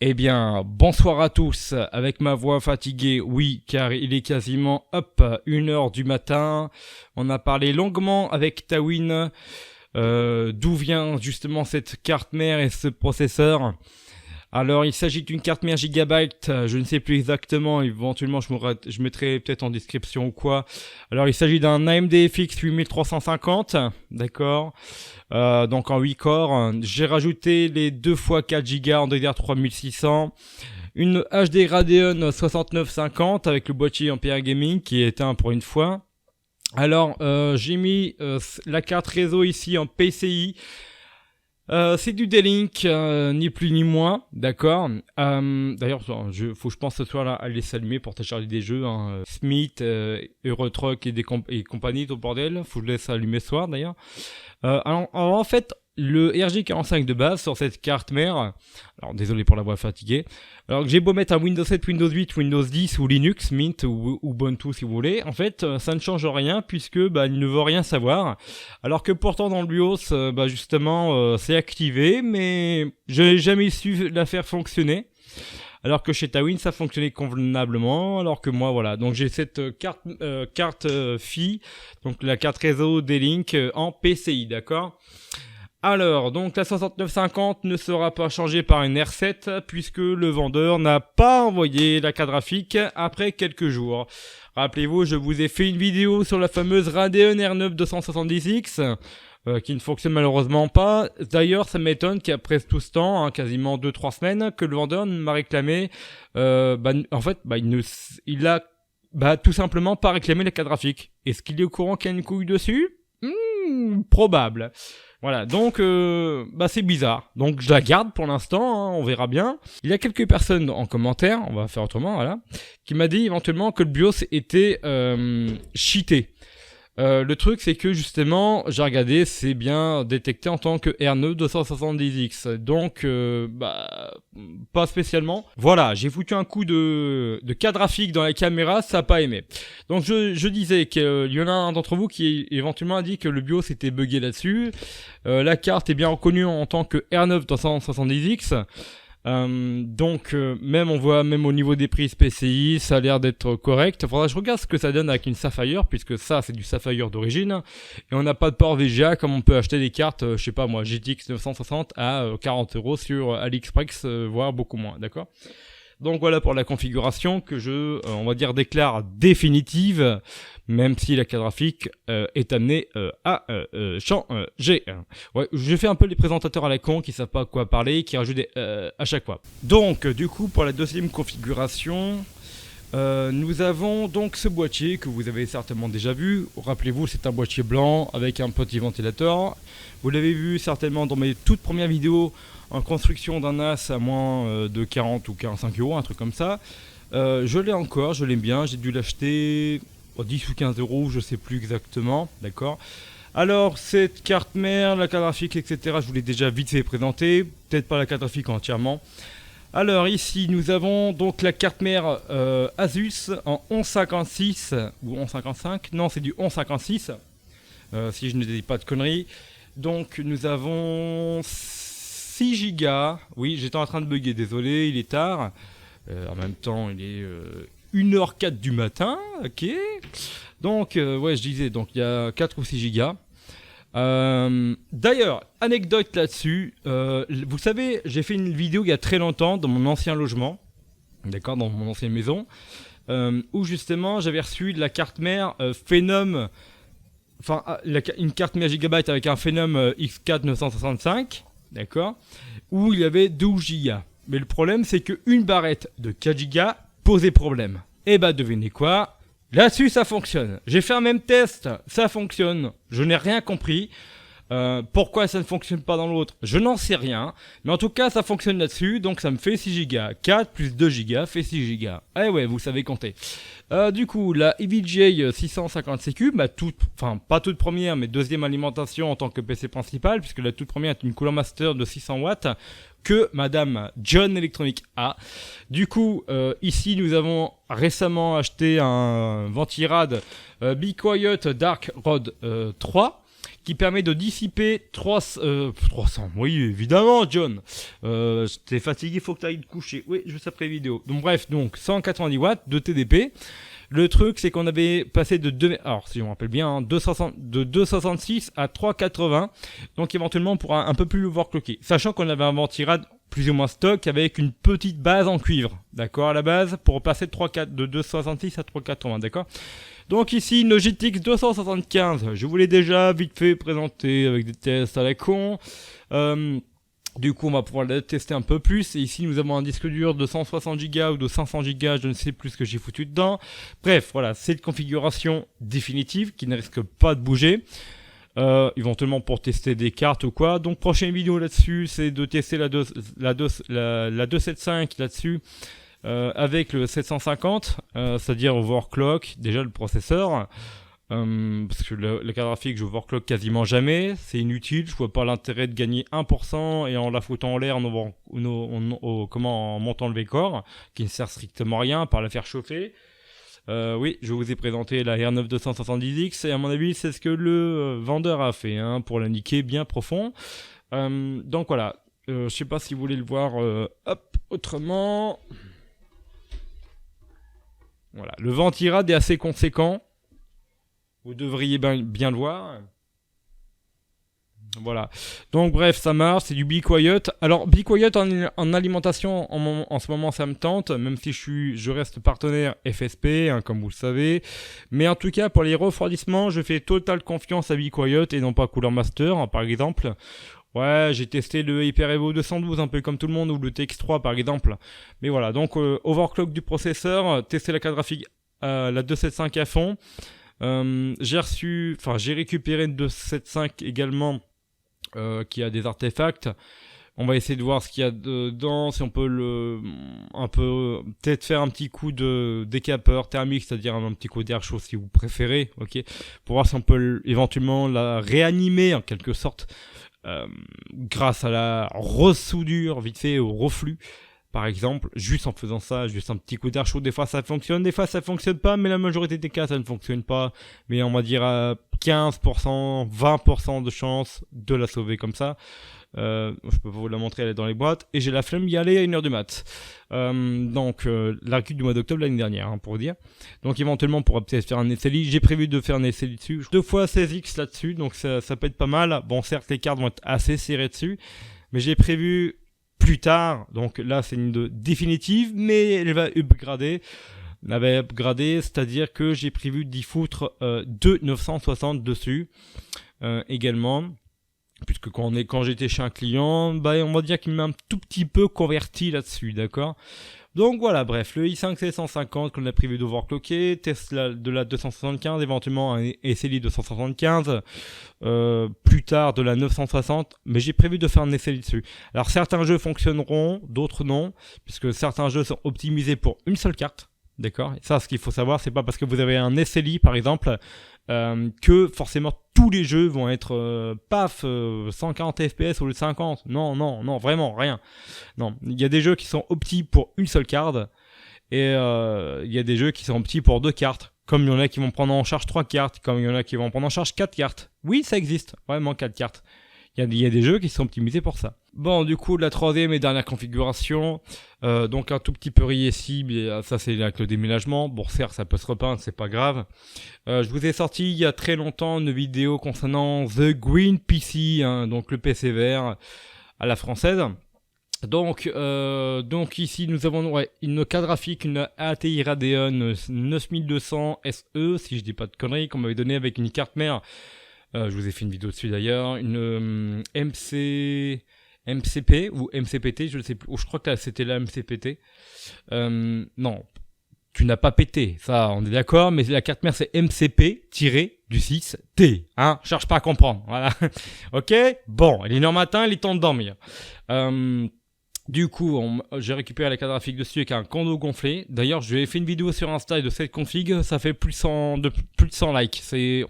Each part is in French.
Eh bien, bonsoir à tous, avec ma voix fatiguée, oui, car il est quasiment, 1h du matin. On a parlé longuement avec Tawin, d'où vient justement cette carte mère et ce processeur. Alors, il s'agit d'une carte mère Gigabyte, je ne sais plus exactement, éventuellement je mettrai peut-être en description ou quoi. Alors, il s'agit d'un AMD FX 8350, d'accord, donc en 8 corps. J'ai rajouté les 2 x 4 Go en DDR 3600, une HD Radeon 6950 avec le boîtier Ampere Gaming qui est éteint pour une fois. Alors, j'ai mis la carte réseau ici en PCI. C'est du D-Link, ni plus ni moins, d'accord. D'ailleurs, faut que je pense ce soir là à les s'allumer pour télécharger des jeux, hein. Smith, Eurotruck et compagnie, tout le bordel. Faut que je laisse allumer ce soir d'ailleurs. Alors, en fait, le RJ45 de base sur cette carte mère, alors désolé pour la voix fatiguée, alors que j'ai beau mettre un Windows 7, Windows 8, Windows 10 ou Linux, Mint ou Ubuntu si vous voulez, en fait ça ne change rien puisque il ne veut rien savoir, alors que pourtant dans le BIOS, justement c'est activé, mais je n'ai jamais su la faire fonctionner. Alors que chez Tawin ça fonctionnait convenablement, alors que moi voilà, donc j'ai cette carte PHY, donc la carte réseau D-Link en PCI, d'accord. Alors, donc la 6950 ne sera pas changée par une R7 puisque le vendeur n'a pas envoyé la carte graphique après quelques jours. Rappelez-vous, je vous ai fait une vidéo sur la fameuse Radeon R9 270X qui ne fonctionne malheureusement pas. D'ailleurs, ça m'étonne qu'après tout ce temps, quasiment 2-3 semaines, que le vendeur ne m'a réclamé. Il a tout simplement pas réclamé la carte graphique. Est-ce qu'il est au courant qu'il y a une couille dessus? Probable. Voilà, donc c'est bizarre. Donc je la garde pour l'instant, on verra bien. Il y a quelques personnes en commentaire, on va faire autrement, voilà, qui m'a dit éventuellement que le BIOS était cheaté. Le truc c'est que justement, j'ai regardé, c'est bien détecté en tant que R9 270X. Donc pas spécialement. Voilà, j'ai foutu un coup de carte graphique dans la caméra, ça n'a pas aimé. Donc je disais qu'il y en a un d'entre vous qui éventuellement a dit que le BIOS était buggé là-dessus. La carte est bien reconnue en tant que R9 270X. Même on voit même au niveau des prises PCI, ça a l'air d'être correct. Faudra que je regarde ce que ça donne avec une Sapphire, puisque ça c'est du Sapphire d'origine. Et on n'a pas de port VGA comme on peut acheter des cartes, je sais pas moi, GTX 960 à 40 € sur AliExpress, voire beaucoup moins, d'accord. Donc voilà pour la configuration que on va dire, déclare définitive, même si la carte graphique est amenée à changer. Ouais, je fais un peu les présentateurs à la con qui savent pas quoi parler, qui rajoutent des à chaque fois. Donc du coup pour la deuxième configuration, nous avons donc ce boîtier que vous avez certainement déjà vu. Rappelez-vous, c'est un boîtier blanc avec un petit ventilateur. Vous l'avez vu certainement dans mes toutes premières vidéos en construction d'un NAS à moins de 40 ou 45 €, un truc comme ça. Je l'ai encore, je l'aime bien, j'ai dû l'acheter 10 ou 15 €, je sais plus exactement, d'accord. Alors cette carte mère, la carte graphique, etc., je vous l'ai déjà vite fait présenter, peut-être pas la carte graphique entièrement. Alors ici nous avons donc la carte mère Asus en 1156 ou 1155, non c'est du 1156, si je ne dis pas de conneries. Donc nous avons 6 Go, oui j'étais en train de bugger, désolé, il est tard, en même temps il est 1h04 du matin, ok. Donc ouais je disais, donc il y a 4 ou 6 Go. D'ailleurs, anecdote là-dessus, vous savez, j'ai fait une vidéo il y a très longtemps dans mon ancien logement, d'accord, dans mon ancienne maison, où justement j'avais reçu de la carte mère Phenom, une carte mère Gigabyte avec un Phenom X4 965, d'accord, où il y avait 12 Go. Mais le problème c'est qu'une barrette de 4 Go posait problème. Et devinez quoi? Là-dessus, ça fonctionne. J'ai fait un même test, ça fonctionne. Je n'ai rien compris. Pourquoi ça ne fonctionne pas dans l'autre, je n'en sais rien. Mais en tout cas, ça fonctionne là-dessus. Donc, ça me fait 6 Go. 4 plus 2 Go fait 6 Go. Eh ouais, vous savez compter. Du coup, la EVGA 650 CQ, pas toute première, mais deuxième alimentation en tant que PC principal, puisque la toute première est une Cooler Master de 600 watts. Que Madame John Electronic a. Du coup, ici nous avons récemment acheté un Ventirad Be Quiet Dark Rod 3 qui permet de dissiper 300. Oui, évidemment, John. T'es fatigué, faut que tu ailles te coucher. Oui, juste après la vidéo. Donc bref, donc 190 watts de TDP. Le truc, c'est qu'on avait passé alors si on me rappelle bien, hein, de 2,66 à 3,80. Donc éventuellement, on pourra un peu plus overclocker. Sachant qu'on avait un ventirad plus ou moins stock avec une petite base en cuivre. D'accord, à la base, pour passer de 2,66 à 3,80. D'accord. Donc ici, une GTX 275. Je vous l'ai déjà vite fait présenter avec des tests à la con. Du coup, on va pouvoir la tester un peu plus. Et ici, nous avons un disque dur de 160 Go ou de 500 Go, je ne sais plus ce que j'ai foutu dedans. Bref, voilà, c'est une configuration définitive qui ne risque pas de bouger. Éventuellement pour tester des cartes ou quoi. Donc, prochaine vidéo là-dessus, c'est de tester la 275 là-dessus. Avec le 750, c'est-à-dire overclock, déjà le processeur. Parce que le carte graphique, je overclock quasiment jamais, c'est inutile, je vois pas l'intérêt de gagner 1% et en la foutant en l'air en montant le V-Core, qui ne sert strictement à rien, par la faire chauffer. Oui, je vous ai présenté la R9 270X et à mon avis, c'est ce que le vendeur a fait, hein, pour la niquer bien profond. Donc voilà, je sais pas si vous voulez le voir autrement. Voilà, le ventirad est assez conséquent. Vous devriez bien le voir. Voilà. Donc bref, ça marche, c'est du Be Quiet. Alors Be Quiet en alimentation, en ce moment ça me tente, même si je reste partenaire FSP, hein, comme vous le savez. Mais en tout cas, pour les refroidissements, je fais totale confiance à Be Quiet et non pas Cooler Master, hein, par exemple. Ouais, j'ai testé le Hyper Evo 212 un peu comme tout le monde, ou le TX3 par exemple. Mais voilà, donc overclock du processeur, tester la carte graphique la 275 à fond. J'ai récupéré une 275 également qui a des artefacts. On va essayer de voir ce qu'il y a dedans, si on peut peut-être faire un petit coup de décapeur thermique, c'est-à-dire un petit coup d'air chaud si vous préférez, ok, pour voir si on peut éventuellement la réanimer en quelque sorte grâce à la ressoudure vite fait au reflux. Par exemple, juste en faisant ça, juste un petit coup d'air chaud, des fois ça fonctionne, des fois ça fonctionne pas, mais la majorité des cas ça ne fonctionne pas. Mais on va dire à 15%, 20% de chance de la sauver comme ça. Je peux vous la montrer, elle est dans les boîtes. Et j'ai la flemme d'y aller à 1h du mat. Donc la récup du mois d'octobre l'année dernière, hein, pour vous dire. Donc éventuellement on pourra peut-être faire un SLI. J'ai prévu de faire un SLI dessus. 2 fois 16X là-dessus, donc ça peut être pas mal. Bon, certes les cartes vont être assez serrées dessus, mais j'ai prévu plus tard, donc là c'est une définitive, mais elle va upgrader. Elle va upgrader, c'est-à-dire que j'ai prévu d'y foutre 2 960 dessus également. Puisque quand j'étais chez un client, on va dire qu'il m'a un tout petit peu converti là-dessus, d'accord. Donc voilà, bref, le i5 750 qu'on a prévu d'overclocker, test de la 275, éventuellement un SLI 275, plus tard de la 960, mais j'ai prévu de faire un SLI dessus. Alors certains jeux fonctionneront, d'autres non, puisque certains jeux sont optimisés pour une seule carte, d'accord. Et ça, ce qu'il faut savoir, c'est pas parce que vous avez un SLI par exemple, que forcément tous les jeux vont être 140 FPS au lieu de 50. Non, vraiment rien. Non, il y a des jeux qui sont optis pour une seule carte et il y a des jeux qui sont optis pour 2 cartes. Comme il y en a qui vont prendre en charge 3 cartes, comme il y en a qui vont prendre en charge 4 cartes. Oui, ça existe, vraiment 4 cartes. Il y a des jeux qui sont optimisés pour ça. Bon, du coup, la troisième et dernière configuration, donc un tout petit peu ici, mais ça c'est avec le déménagement. Bon, certes, ça peut se repeindre, c'est pas grave. Je vous ai sorti il y a très longtemps une vidéo concernant The Green PC, hein, donc le PC vert à la française. Donc ici nous avons une carte graphique, une ATI Radeon 9200 SE, si je dis pas de conneries, qu'on m'avait donné avec une carte mère. Je vous ai fait une vidéo dessus d'ailleurs, une MCP ou MCPT, je ne sais plus, je crois que c'était la MCPT. Non, tu n'as pas pété, ça on est d'accord, mais la carte mère c'est MCP-6T, hein, cherche pas à comprendre, voilà. Ok, bon, il est 1h matin, il est temps de dormir. Du coup, j'ai récupéré la carte graphique dessus avec un condo gonflé. D'ailleurs, je vais fait une vidéo sur Insta de cette config, ça fait plus de 100 likes, c'est...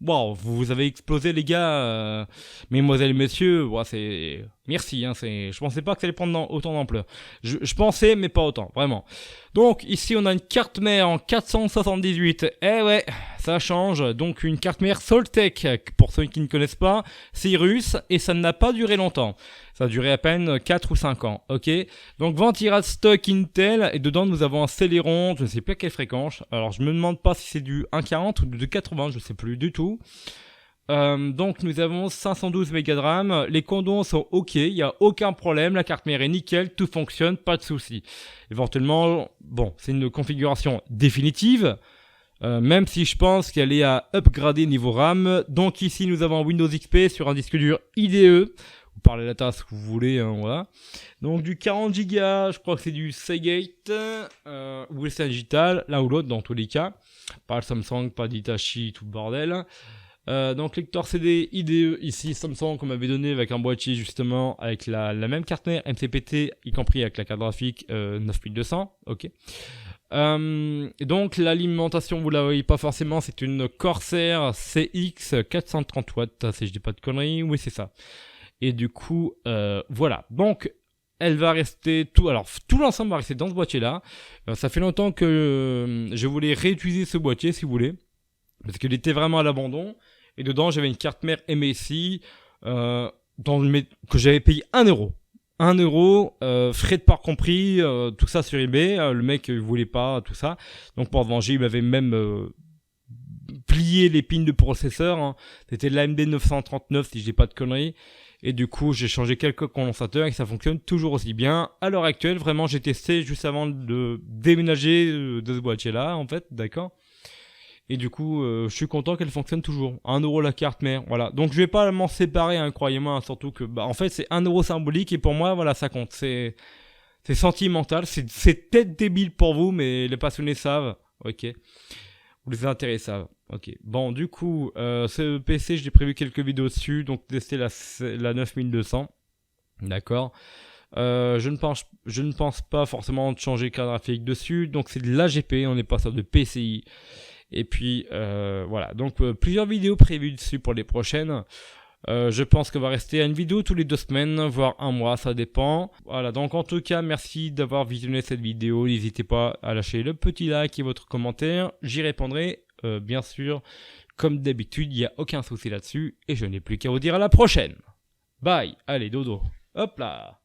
Wow, vous avez explosé les gars, mesdemoiselles et messieurs, wow, Merci, hein, je pensais pas que ça allait prendre autant d'ampleur. Je pensais, mais pas autant, vraiment. Donc, ici, on a une carte mère en 478. Eh ouais, ça change. Donc, une carte mère Soltec, pour ceux qui ne connaissent pas, c'est russe, et ça n'a pas duré longtemps. Ça a duré à peine 4 ou 5 ans, ok. Donc, ventilation stock Intel, et dedans, nous avons un Celeron, je ne sais plus à quelle fréquence. Alors, je me demande pas si c'est du 1,40 ou du 2,80, je sais plus du tout. Donc nous avons 512 mégas de RAM, les condos sont ok, il n'y a aucun problème, la carte mère est nickel, tout fonctionne, pas de souci. Éventuellement, bon, c'est une configuration définitive, même si je pense qu'elle est à upgrader niveau RAM. Donc ici nous avons Windows XP sur un disque dur IDE, vous parlez la tasse que vous voulez, hein, voilà. Donc du 40 Go, je crois que c'est du Seagate, ou Western Digital, l'un ou l'autre dans tous les cas. Pas le Samsung, pas d'Hitachi, tout le bordel. Donc lecteur CD IDE ici Samsung qu'on m'avait donné avec un boîtier justement avec la même carte mère MCPT y compris avec la carte graphique 9200, ok. Et donc l'alimentation vous la voyez pas forcément, c'est une Corsair CX 430 watts si je dis pas de conneries, oui c'est ça. Et du coup voilà, donc elle va rester tout l'ensemble va rester dans ce boîtier là. Ça fait longtemps que je voulais réutiliser ce boîtier si vous voulez, parce qu'il était vraiment à l'abandon. Et dedans, j'avais une carte mère MSI que j'avais payé 1 euro. 1 euro, frais de port compris, tout ça sur eBay. Le mec il voulait pas tout ça. Donc pour venger, il m'avait même plié les pins de processeur. Hein. C'était de l'AMD 939 si je dis pas de conneries. Et du coup, j'ai changé quelques condensateurs et ça fonctionne toujours aussi bien. À l'heure actuelle, vraiment, j'ai testé juste avant de déménager de ce boîtier-là, en fait, d'accord. Et du coup, je suis content qu'elle fonctionne toujours. 1 euro la carte mère, voilà. Donc je vais pas m'en séparer, hein, croyez-moi, hein, surtout que, en fait, c'est 1 euro symbolique et pour moi, voilà, ça compte. C'est sentimental, c'est peut-être débile pour vous, mais les passionnés savent, ok. Ou les intéressés savent, ok. Bon, du coup, ce PC, j'ai prévu quelques vidéos dessus, donc tester la 9200, d'accord. Je ne pense pas forcément de changer de carte graphique dessus, donc c'est de l'AGP, on n'est pas sur de PCI. Et puis voilà, donc plusieurs vidéos prévues dessus pour les prochaines. Je pense qu'on va rester à une vidéo tous les 2 semaines, voire 1 mois, ça dépend. Voilà, donc en tout cas, merci d'avoir visionné cette vidéo. N'hésitez pas à lâcher le petit like et votre commentaire. J'y répondrai, bien sûr. Comme d'habitude, il n'y a aucun souci là-dessus. Et je n'ai plus qu'à vous dire à la prochaine. Bye, allez, dodo. Hop là.